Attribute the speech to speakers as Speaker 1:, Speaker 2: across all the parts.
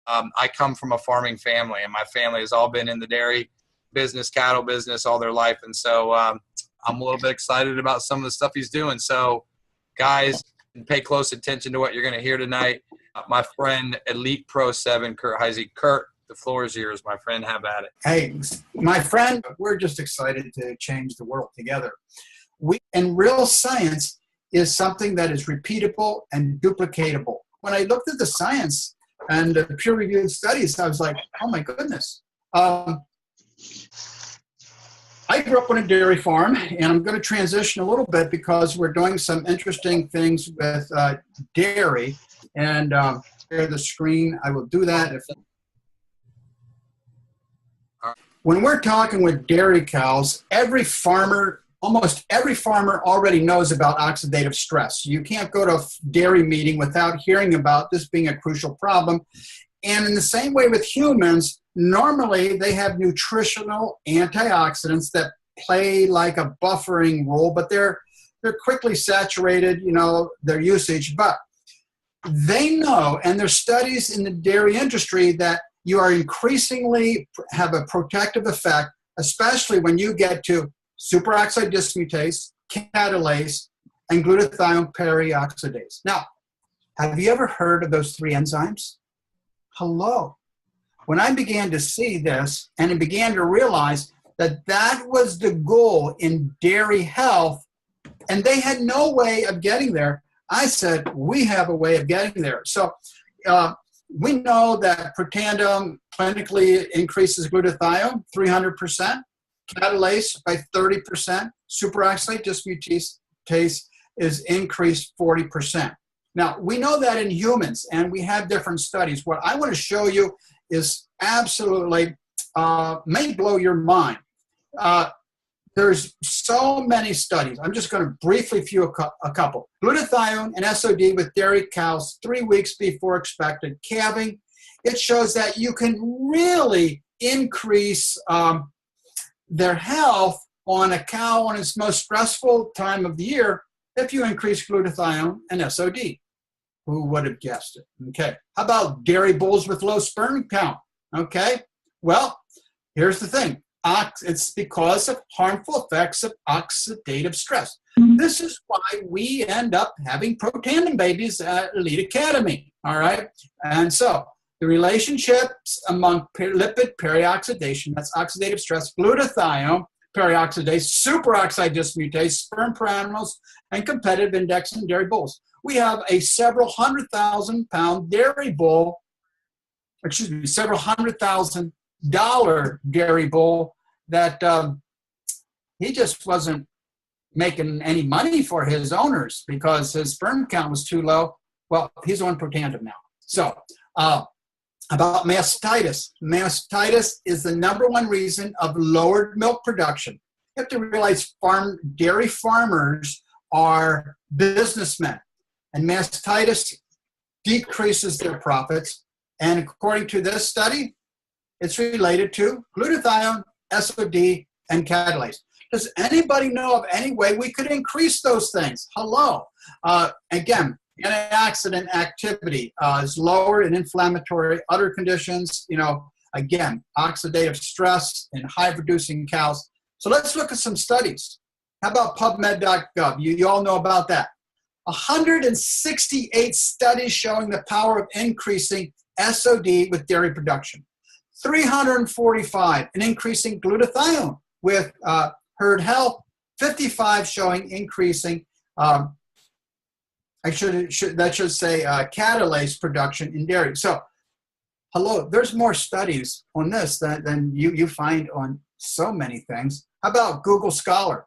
Speaker 1: I come from a farming family, and my family has all been in the dairy business, cattle business all their life. And so I'm a little bit excited about some of the stuff he's doing. So guys, pay close attention to what you're going to hear tonight. My friend, Elite Pro 7, Kurt Heisey. Kurt, the floor is yours, my friend. Have at it.
Speaker 2: Hey, my friend, we're just excited to change the world together. And real science is something that is repeatable and duplicatable. When I looked at the science and the peer-reviewed studies, I was like, oh my goodness. I grew up on a dairy farm, and I'm going to transition a little bit because we're doing some interesting things with dairy. And share the screen. I will do that. When we're talking with dairy cows, almost every farmer already knows about oxidative stress. You can't go to a dairy meeting without hearing about this being a crucial problem. And in the same way with humans, normally they have nutritional antioxidants that play like a buffering role, but they're quickly saturated, their usage. But they know, and there's studies in the dairy industry, that you are increasingly have a protective effect, especially when you get to superoxide dismutase, catalase, and glutathione perioxidase. Now, have you ever heard of those three enzymes? Hello. When I began to see this and I began to realize that that was the goal in dairy health, and they had no way of getting there, I said, we have a way of getting there. So we know that Protandim clinically increases glutathione 300%, catalase by 30%, superoxide dismutase is increased 40%. Now, we know that in humans, and we have different studies. What I want to show you is absolutely, may blow your mind. There's so many studies. I'm just going to briefly view a couple. Glutathione and SOD with dairy cows 3 weeks before expected calving. It shows that you can really increase their health on a cow on its most stressful time of the year if you increase glutathione and SOD. Who would have guessed it? Okay. How about dairy bulls with low sperm count? Okay. Well, here's the thing. It's because of harmful effects of oxidative stress. This is why we end up having Protandim babies at Elite Academy, all right? And so the relationships among lipid perioxidation, that's oxidative stress, glutathione, perioxidase, superoxide dismutase, sperm paranormals, and competitive index in dairy bulls. We have a several $100,000 dairy bull, several $100,000 dairy bull that he just wasn't making any money for his owners because his sperm count was too low. Well, he's on Protandim now. So about mastitis. Mastitis is the #1 reason of lowered milk production. You have to realize dairy farmers are businessmen, and mastitis decreases their profits. And according to this study, it's related to glutathione, SOD, and catalase. Does anybody know of any way we could increase those things? Hello. Again, antioxidant activity is lower in inflammatory other conditions. Again, oxidative stress in high-producing cows. So let's look at some studies. How about PubMed.gov? You all know about that. 168 studies showing the power of increasing SOD with dairy production. 345 in increasing glutathione with herd health. 55 showing increasing, that should say catalase production in dairy. So, hello, there's more studies on this than you find on so many things. How about Google Scholar?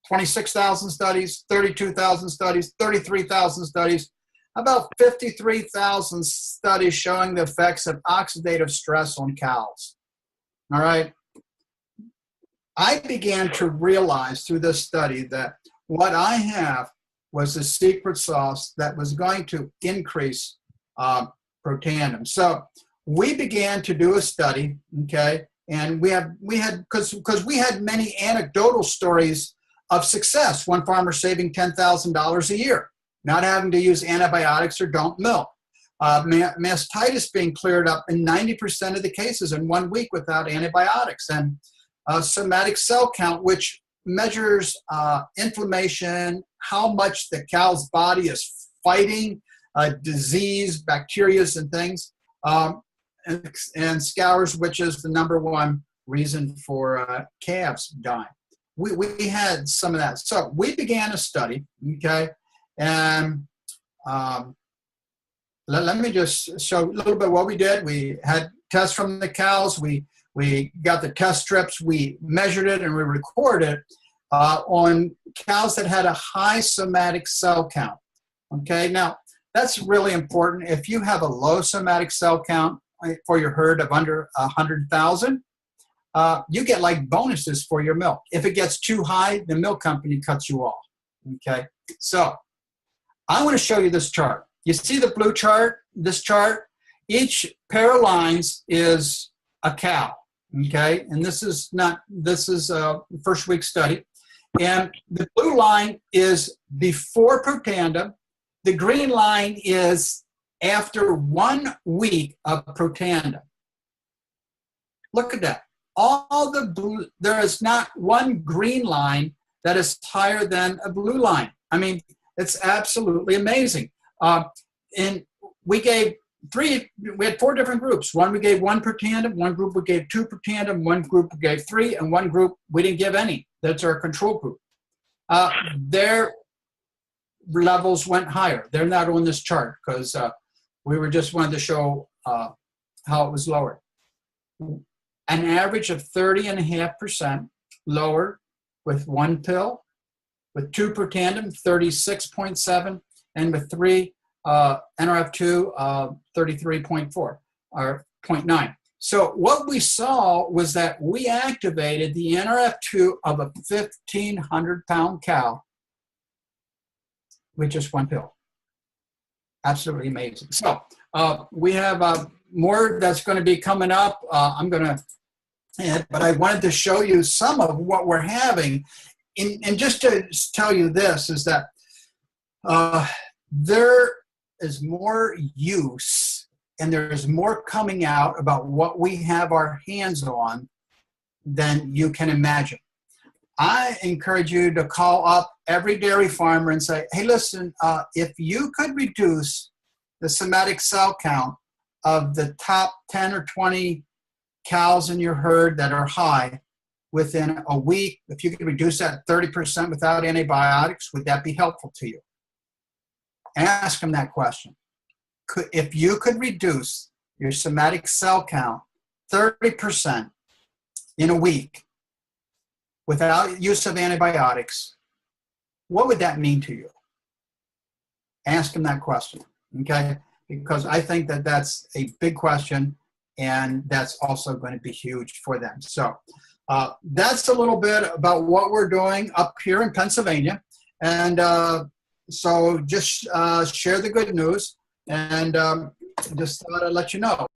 Speaker 2: 26,000 studies, 32,000 studies, 33,000 studies. About 53,000 studies showing the effects of oxidative stress on cows. All right. I began to realize through this study that what I have was a secret sauce that was going to increase Protandim. So we began to do a study, okay, and we had because we had many anecdotal stories of success. One farmer saving $10,000 a year, not having to use antibiotics or don't milk. mastitis being cleared up in 90% of the cases in 1 week without antibiotics. And somatic cell count, which measures inflammation, how much the cow's body is fighting disease, bacteria, and things, and scours, which is the #1 reason for calves dying. We had some of that. So we began a study, okay, and let me just show a little bit what we did. We had tests from the cows. We got the test strips. We measured it and we recorded it on cows that had a high somatic cell count. Okay, now that's really important. If you have a low somatic cell count for your herd of under 100,000, you get like bonuses for your milk. If it gets too high, the milk company cuts you off. Okay, so I want to show you this chart. You see the blue chart, this chart? Each pair of lines is a cow, okay? And this is a first week study. And the blue line is before Protandim. The green line is after 1 week of Protandim. Look at that. All the blue, there is not one green line that is higher than a blue line. I mean, it's absolutely amazing. And we had 4 different groups. One we gave 1 Protandim, one group we gave 2 Protandim, one group we gave 3, and one group we didn't give any. That's our control group. Their levels went higher. They're not on this chart because we were just wanted to show how it was lower. An average of 30.5% lower with 1 pill, with 2 Protandim, 36.7, and with 3 NRF2, 33.4 or 0.9. So what we saw was that we activated the NRF2 of a 1,500-pound cow with just 1 pill. Absolutely amazing. So we have more that's going to be coming up. I'm going to add, but I wanted to show you some of what we're having. And just to tell you this is that there is more use and there's more coming out about what we have our hands on than you can imagine. I encourage you to call up every dairy farmer and say, hey, listen, if you could reduce the somatic cell count of the top 10 or 20 cows in your herd that are high within a week, if you could reduce that 30% without antibiotics, would that be helpful to you? Ask them that question. If you could reduce your somatic cell count 30% in a week without use of antibiotics, what would that mean to you? Ask them that question, okay? Because I think that that's a big question, and that's also going to be huge for them. So that's a little bit about what we're doing up here in Pennsylvania. And so just share the good news, and just thought I'd let you know.